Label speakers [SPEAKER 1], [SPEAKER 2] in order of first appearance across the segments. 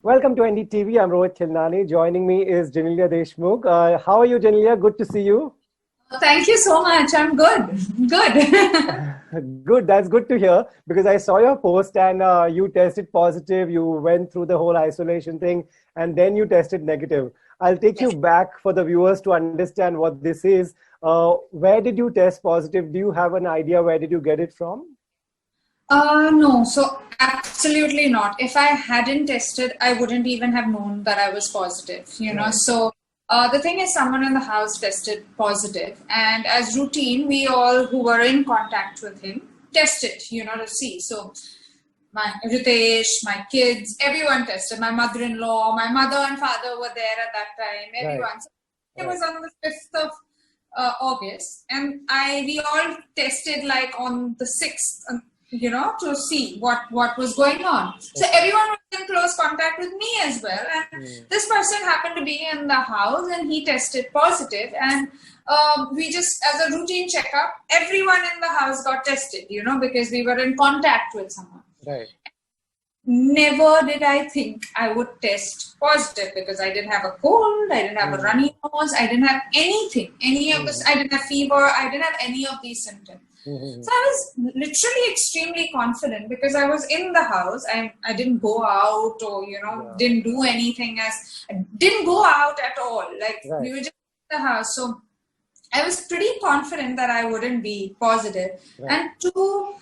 [SPEAKER 1] Welcome to NDTV. I'm Rohit, Khilnani. Joining me is Genelia Deshmukh. How are you, Genelia? Good to see you.
[SPEAKER 2] Thank you so much. I'm good. Good.
[SPEAKER 1] Good. That's good to hear because I saw your post and you tested positive. You went through the whole isolation thing and then you tested negative. I'll take you
[SPEAKER 2] Yes.
[SPEAKER 1] back for the viewers to understand what this is. Where did you test positive? Do you have an idea where did you get it from?
[SPEAKER 2] No, so absolutely not. If I hadn't tested, I wouldn't even have known that I was positive.
[SPEAKER 1] Right.
[SPEAKER 2] So the thing is, someone in the house tested positive, and as routine, we all who were in contact with him tested, to see. So my Ritesh, my kids, everyone tested. My mother-in-law, my mother and father were there at that time.
[SPEAKER 1] Right.
[SPEAKER 2] Everyone. So it
[SPEAKER 1] Right.
[SPEAKER 2] was on the 5th of August, and we all tested like on the 6th. To see what was going on. So
[SPEAKER 1] Okay.
[SPEAKER 2] everyone was in close contact with me as well. And
[SPEAKER 1] Hmm.
[SPEAKER 2] this person happened to be in the house and he tested positive. And we just, as a routine checkup, everyone in the house got tested, because we were in contact with someone.
[SPEAKER 1] Right.
[SPEAKER 2] Never did I think I would test positive because I didn't have a cold, I didn't have a
[SPEAKER 1] Hmm.
[SPEAKER 2] runny nose, I didn't have anything, any of this,
[SPEAKER 1] Hmm.
[SPEAKER 2] I didn't have fever, I didn't have any of these symptoms.
[SPEAKER 1] Hmm.
[SPEAKER 2] So I was literally extremely confident because I was in the house. I didn't go out or,
[SPEAKER 1] Yeah.
[SPEAKER 2] didn't do anything didn't go out at all. Like we
[SPEAKER 1] Right.
[SPEAKER 2] were just in the house. So I was pretty confident that I wouldn't be positive.
[SPEAKER 1] Right.
[SPEAKER 2] And to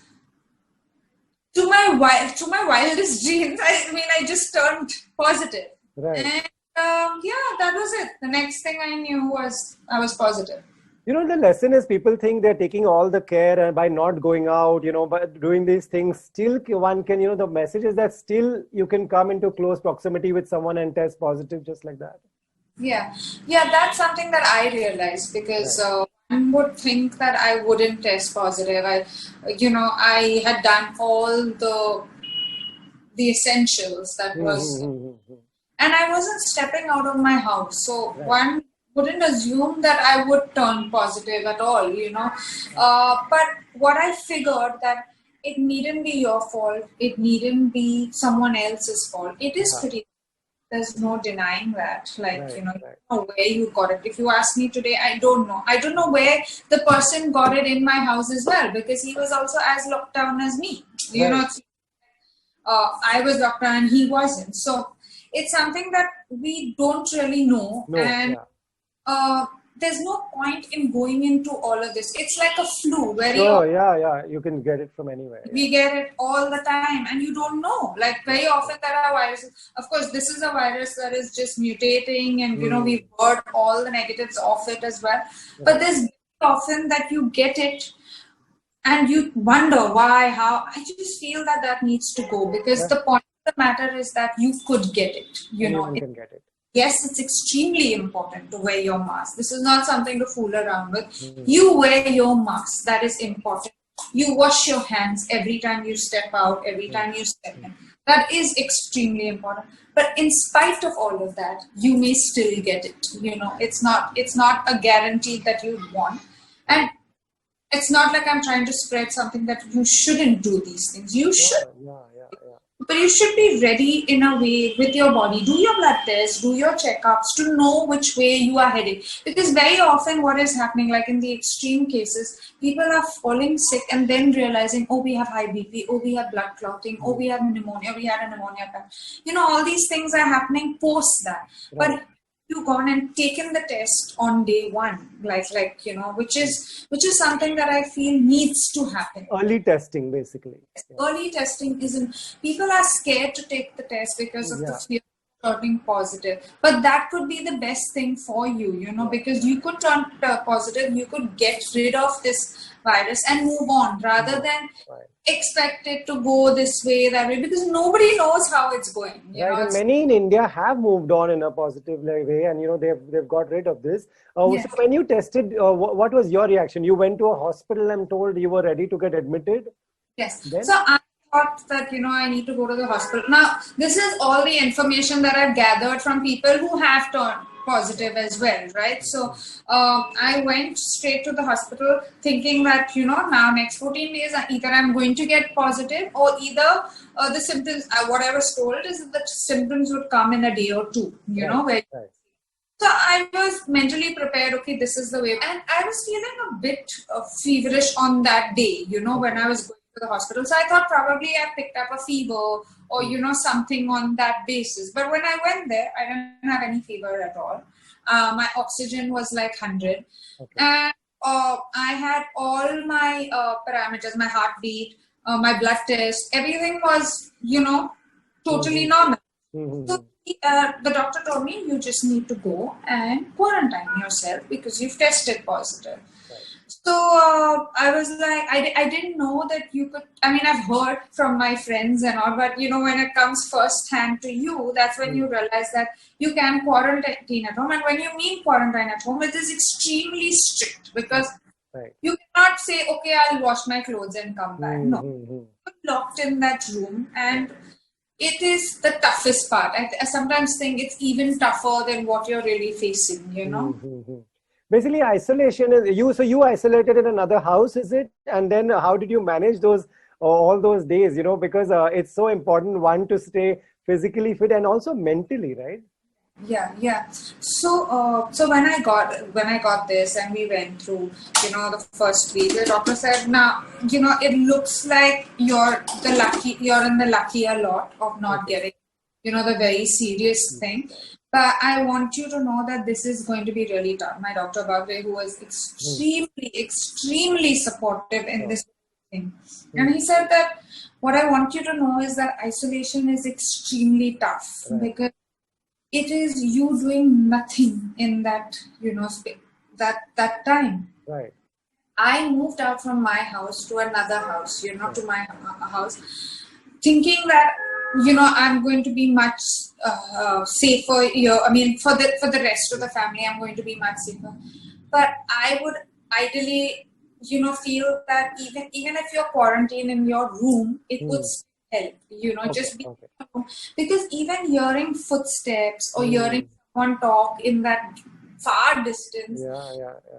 [SPEAKER 2] my wildest dreams, I just turned positive.
[SPEAKER 1] Right.
[SPEAKER 2] And that was it. The next thing I knew was I was positive.
[SPEAKER 1] The lesson is people think they're taking all the care and by not going out, by doing these things, still one can, the message is that still you can come into close proximity with someone and test positive just like that.
[SPEAKER 2] Yeah, that's something that I realized because one would think that I wouldn't test positive. I had done all the essentials that was,
[SPEAKER 1] Mm-hmm.
[SPEAKER 2] and I wasn't stepping out of my house. So
[SPEAKER 1] Right.
[SPEAKER 2] one wouldn't assume that I would turn positive at all. But what I figured that it needn't be your fault. It needn't be someone else's fault. It is
[SPEAKER 1] Uh-huh.
[SPEAKER 2] pretty. There's no denying that. Like,
[SPEAKER 1] Right.
[SPEAKER 2] you
[SPEAKER 1] Right.
[SPEAKER 2] know where you got it. If you ask me today, I don't know. I don't know where the person got it in my house as well because he was also as locked down as me.
[SPEAKER 1] Right.
[SPEAKER 2] I was locked down and he wasn't. So it's something that we don't really know.
[SPEAKER 1] No.
[SPEAKER 2] And
[SPEAKER 1] Yeah.
[SPEAKER 2] there's no point in going into all of this. It's like a flu.
[SPEAKER 1] Sure. Yeah. Yeah. You can get it from anywhere. Yeah.
[SPEAKER 2] We get it all the time and you don't know. Like very often there are viruses. Of course, this is a virus that is just mutating and we've heard all the negatives of it as well. But there's very often that you get it and you wonder why, how. I just feel that needs to go because the point of the matter is that you could get it.
[SPEAKER 1] Anyone can get it.
[SPEAKER 2] Yes, it's extremely important to wear your mask. This is not something to fool around with. You wear your mask. That is important. You wash your hands every time you step out, every time you step in. That is extremely important. But in spite of all of that, you may still get it. It's not a guarantee that you want. And it's not like I'm trying to spread something that you shouldn't do these things. You should.
[SPEAKER 1] Yeah.
[SPEAKER 2] But you should be ready in a way with your body. Do your blood tests, do your checkups to know which way you are headed. Because very often what is happening, like in the extreme cases, people are falling sick and then realizing, oh, we have high BP, oh, we have blood clotting, oh, we have pneumonia, we had a pneumonia attack. All these things are happening post that.
[SPEAKER 1] Right.
[SPEAKER 2] But you've gone and taken the test on day one, which is something that I feel needs to happen.
[SPEAKER 1] Early testing, basically. Yeah.
[SPEAKER 2] Early testing isn't. People are scared to take the test because of the fear of turning positive. But that could be the best thing for you, because you could turn positive, you could get rid of this virus and move on rather than expect it to go this way, that way, because nobody knows how it's going.
[SPEAKER 1] Right, and many in India have moved on in a positive way, and they've got rid of this.
[SPEAKER 2] Yes.
[SPEAKER 1] So when you tested, what was your reaction? You went to a hospital and told you were ready to get admitted?
[SPEAKER 2] Yes.
[SPEAKER 1] Then?
[SPEAKER 2] So I thought that, I need to go to the hospital. Now, this is all the information that I've gathered from people who have turned positive as well, right? So I went straight to the hospital thinking that, now next 14 days, either I'm going to get positive or either the symptoms, what I was told is that the symptoms would come in a day or two, So I was mentally prepared, okay, this is the way. And I was feeling a bit feverish on that day, when I was going to the hospital. So I thought probably I picked up a fever or, something on that basis. But when I went there, I didn't have any fever at all. My oxygen was like 100. And I had all my parameters, my heartbeat, my blood test, everything was, totally normal. So the doctor told me, you just need to go and quarantine yourself because you've tested positive. So I was like, I didn't know that you could, I've heard from my friends and all, but when it comes first hand to you, that's when you realize that you can quarantine at home. And when you mean quarantine at home, it is extremely strict because you cannot say, okay, I'll wash my clothes and come back. No, you're locked in that room, and it is the toughest part. I sometimes think it's even tougher than what you're really facing,
[SPEAKER 1] Basically, isolation is so you isolated in another house, is it? And then how did you manage those all those days? Because it's so important, one, to stay physically fit and also mentally, right?
[SPEAKER 2] Yeah. So when I got this and we went through, the first week, the doctor said, now, it looks like you're in the luckier lot of not getting, the very serious thing. But I want you to know that this is going to be really tough. My doctor Bagre, who was extremely supportive in this thing. And he said that what I want you to know is that isolation is extremely tough because it is you doing nothing in that, that time.
[SPEAKER 1] Right.
[SPEAKER 2] I moved out from my house to another house, to my house, thinking that, I'm going to be much safer here. For the rest of the family, I'm going to be much safer. But I would ideally, feel that even if you're quarantined in your room, it would help, just be because even hearing footsteps or hearing someone talk in that far distance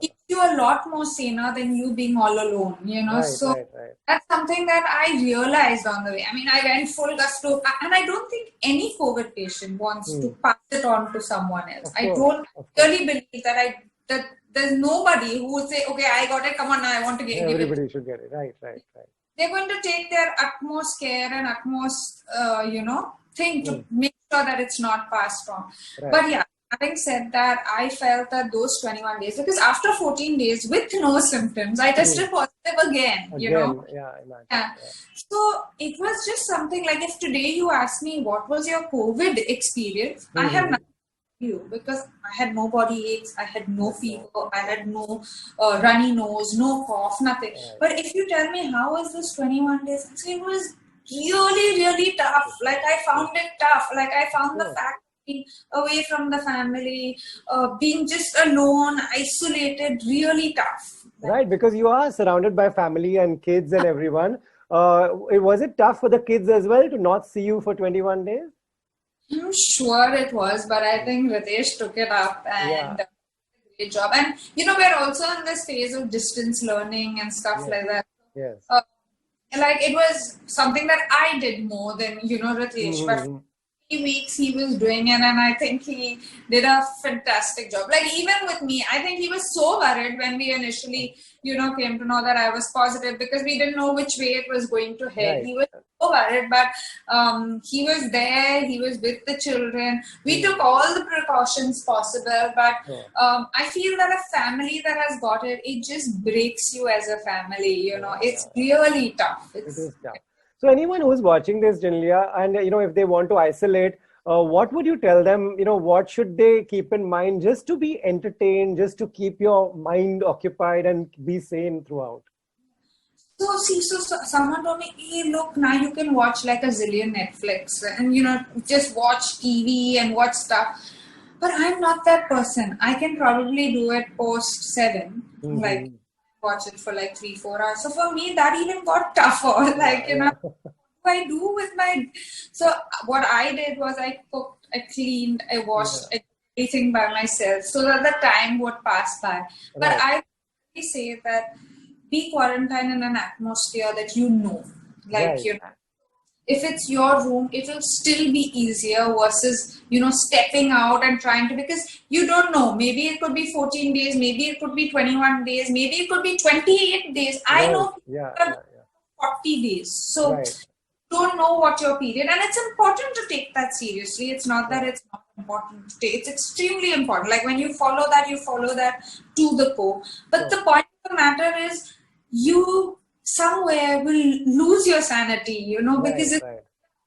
[SPEAKER 2] keeps you a lot more saner than you being all alone, That's something that I realized on the way. I went full gusto, and I don't think any COVID patient wants to pass it on to someone else. I don't really believe that there's nobody who would say, okay, I got it, come on now, I want to get it.
[SPEAKER 1] Everybody should get it, right.
[SPEAKER 2] They're going to take their utmost care and utmost, thing to make sure that it's not passed on.
[SPEAKER 1] Right.
[SPEAKER 2] But yeah, having said that, I felt that those 21 days, because after 14 days with no symptoms, I tested positive again.
[SPEAKER 1] Yeah.
[SPEAKER 2] So it was just something like, if today you ask me what was your COVID experience, I have nothing to you because I had no body aches, I had no fever, I had no runny nose, no cough, nothing.
[SPEAKER 1] Right.
[SPEAKER 2] But if you tell me how was this 21 days, it was really, really tough. Like I found it tough. Like I found the fact being away from the family, being just alone, isolated, really tough.
[SPEAKER 1] Right, because you are surrounded by family and kids and everyone. Was it tough for the kids as well to not see you for 21 days?
[SPEAKER 2] I'm sure it was, but I think Ritesh took it up and did a great job. And, we're also in this phase of distance learning and stuff like that.
[SPEAKER 1] Yes.
[SPEAKER 2] Like it was something that I did more than, Ritesh. But 3 weeks he was doing it, and I think he did a fantastic job. Like even with me, I think he was so worried when we initially, came to know that I was positive because we didn't know which way it was going to head.
[SPEAKER 1] Right.
[SPEAKER 2] He was so worried, but he was there. He was with the children. We took all the precautions possible, but I feel that a family that has got it, it just breaks you as a family. It's really tough.
[SPEAKER 1] It is tough. So anyone who's watching this, Genelia, and if they want to isolate, what would you tell them? What should they keep in mind just to be entertained, just to keep your mind occupied and be sane throughout?
[SPEAKER 2] So someone told me, hey, look, now you can watch like a zillion Netflix and, just watch TV and watch stuff. But I'm not that person. I can probably do it post 7, like watch it for like 3-4 hours. So for me, that even got tougher. Like, what do I do with my... So what I did was I cooked, I cleaned, I washed, I everything by myself so that the time would pass by. But
[SPEAKER 1] Right.
[SPEAKER 2] I would say that be quarantined in an atmosphere that you know. Like,
[SPEAKER 1] Right.
[SPEAKER 2] you know, if it's your room, it will still be easier versus, you know, stepping out and trying to, because you don't know. Maybe it could be 14 days, maybe it could be 21 days, maybe it could be 28 days. I
[SPEAKER 1] Right.
[SPEAKER 2] know people
[SPEAKER 1] Yeah.
[SPEAKER 2] have
[SPEAKER 1] Yeah. Yeah.
[SPEAKER 2] 40 days. So
[SPEAKER 1] Right.
[SPEAKER 2] don't know what your period, and it's important to take that seriously. It's not that
[SPEAKER 1] Yeah.
[SPEAKER 2] it's not important to take, it's extremely important. Like when you follow that to the core. But the point of the matter is you somewhere will lose your sanity, you know,
[SPEAKER 1] Right.
[SPEAKER 2] because
[SPEAKER 1] Right.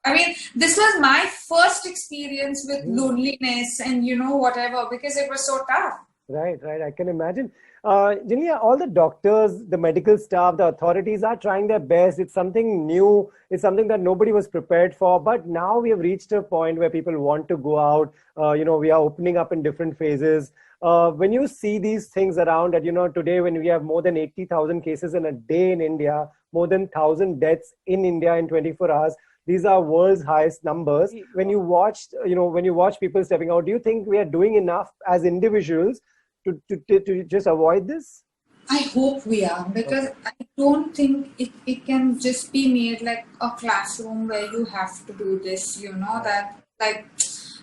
[SPEAKER 2] I mean, this was my first experience with loneliness and, you know, whatever, because it was so tough.
[SPEAKER 1] Right, right. I can imagine. Genelia, all the doctors, the medical staff, the authorities are trying their best. It's something new. It's something that nobody was prepared for. But now we have reached a point where people want to go out. We are opening up in different phases. When you see these things around, that today when we have more than 80,000 cases in a day in India, more than 1,000 deaths in India in 24 hours. These are world's highest numbers. When you watch people stepping out, do you think we are doing enough as individuals to just avoid this?
[SPEAKER 2] I hope we are, because I don't think it can just be made like a classroom where you have to do this, you know, that like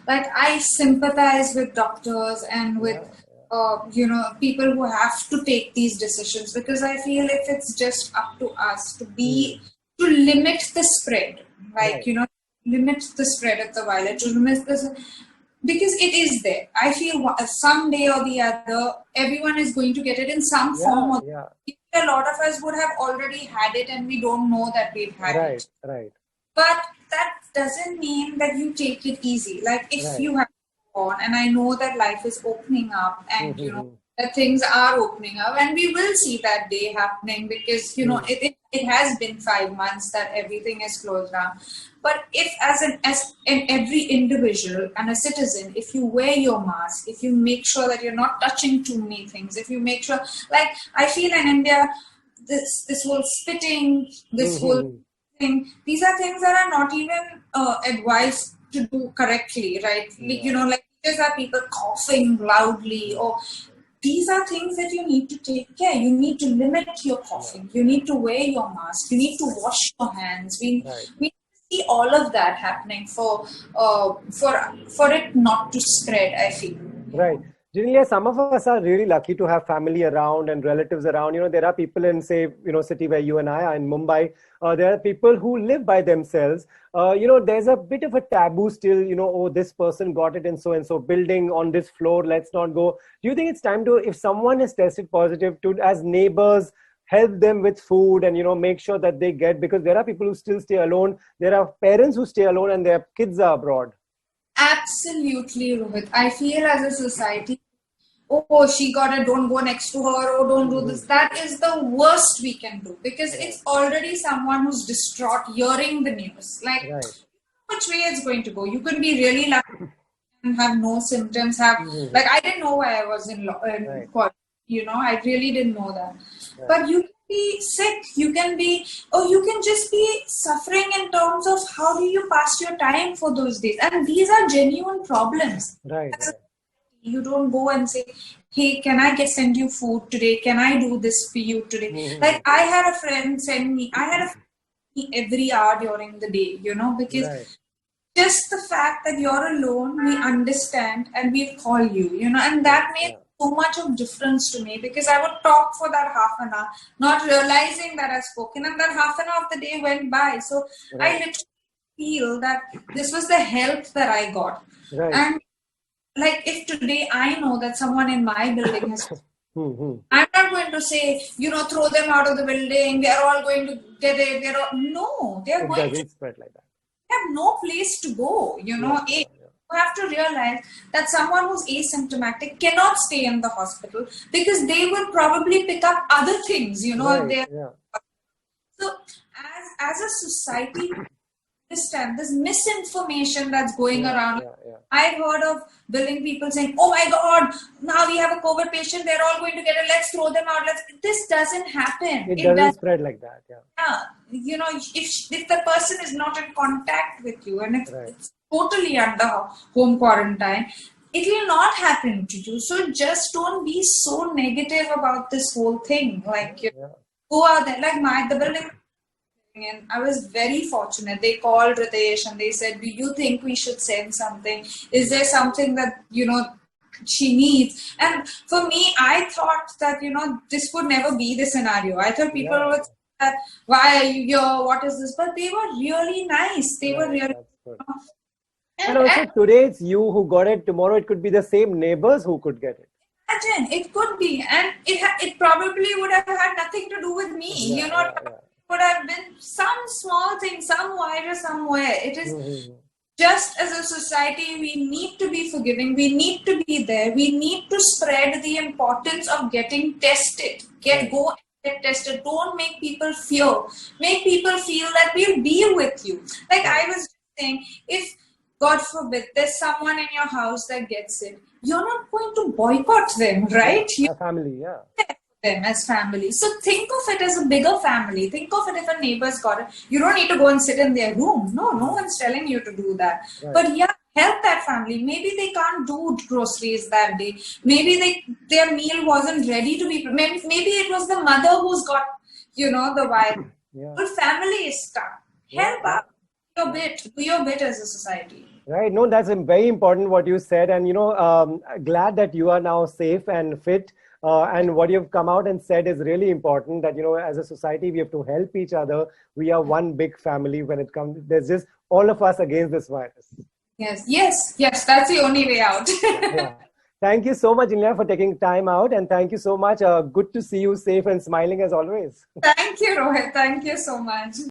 [SPEAKER 2] I sympathize with doctors and with people who have to take these decisions, because I feel if it's just up to us to limit the spread,
[SPEAKER 1] Right.
[SPEAKER 2] limit the spread of the virus, to limit this, because it is there. I feel someday or the other, everyone is going to get it in some form. Or
[SPEAKER 1] Yeah.
[SPEAKER 2] a lot of us would have already had it, and we don't know that we've had it.
[SPEAKER 1] Right.
[SPEAKER 2] But that doesn't mean that you take it easy. Like if you have gone, and I know that life is opening up, and that things are opening up, and we will see that day happening, because it has been 5 months that everything is closed down. But if as an every individual and a citizen, if you wear your mask, if you make sure that you're not touching too many things, if you make sure, like I feel in India, this whole spitting, this whole thing, these are things that are not even advised to do correctly, right? Like these are people coughing loudly, or these are things that you need to take care. You need to limit your coughing. You need to wear your mask. You need to wash your hands. We see all of that happening for it not to spread, I feel.
[SPEAKER 1] Right. Genelia, some of us are really lucky to have family around and relatives around. There are people in, say, city where you and I are in Mumbai. There are people who live by themselves. There's a bit of a taboo still, oh, this person got it in so-and-so building on this floor, let's not go. Do you think it's time to, if someone is tested positive, to, as neighbors, help them with food and, make sure that they get, because there are people who still stay alone. There are parents who stay alone and their kids are abroad.
[SPEAKER 2] Absolutely, Rohit. I feel as a society, oh, she got it, don't go next to her, oh, don't do this. That is the worst we can do, because it's already someone who's distraught hearing the news. Like, which way it's going to go? You could be really lucky and have no symptoms. Like, I didn't know why I was in quarantine, I really didn't know that. But you can be sick, you can just be suffering in terms of how do you pass your time for those days. And these are genuine problems.
[SPEAKER 1] Right.
[SPEAKER 2] You don't go and say, hey, can I send you food today? Can I do this for you today? Like I had a friend send me, every hour during the day, because just the fact that you're alone, we understand and we call you, and that made so much of difference to me, because I would talk for that half an hour, not realizing that I've spoken, and that half an hour of the day went by. So I literally feel that this was the help that I got. And like if today I know that someone in my building has, I'm not going to say, throw them out of the building, they're all going to get it. No, they're going to
[SPEAKER 1] spread like that.
[SPEAKER 2] They have no place to go. You have to realize that someone who's asymptomatic cannot stay in the hospital, because they will probably pick up other things, So as a society, understand this misinformation that's going around. I've heard of building people saying, oh my God, now we have a COVID patient, they're all going to get it, let's throw them out. This doesn't happen.
[SPEAKER 1] It doesn't spread like that.
[SPEAKER 2] If the person is not in contact with you, and if it's totally under home quarantine, it will not happen to you. So just don't be so negative about this whole thing. Like, go out there. Like the building, and I was very fortunate. They called Ritesh and they said, "Do you think we should send something? Is there something that she needs?" And for me, I thought that this would never be the scenario. I thought people would say that, "Why are you here? What is this?" But they were really nice. They were really.
[SPEAKER 1] And also today it's you who got it. Tomorrow it could be the same neighbors who could get it.
[SPEAKER 2] Imagine, it could be, and it probably would have had nothing to do with me. It would have been some small thing, some wire somewhere. It is just as a society, we need to be forgiving. We need to be there. We need to spread the importance of getting tested. Go and get tested. Don't make people fear. Make people feel that we'll be with you. Like I was saying, if God forbid, there's someone in your house that gets it, you're not going to boycott them, right?
[SPEAKER 1] Family,
[SPEAKER 2] them as family. So think of it as a bigger family. Think of it if a neighbor's got it. You don't need to go and sit in their room. No one's telling you to do that. Right. But help that family. Maybe they can't do groceries that day. Maybe their meal wasn't ready to be. Maybe it was the mother who's got, the wife. But family is stuck. Help out. Do your bit as a society.
[SPEAKER 1] Right. No, that's very important what you said. And, glad that you are now safe and fit. And what you've come out and said is really important, that, as a society, we have to help each other. We are one big family when it comes. There's just all of us against this virus.
[SPEAKER 2] Yes. That's the only way out.
[SPEAKER 1] Thank you so much, Genelia, for taking time out. And thank you so much. Good to see you safe and smiling as always.
[SPEAKER 2] Thank you, Rohit. Thank you so much.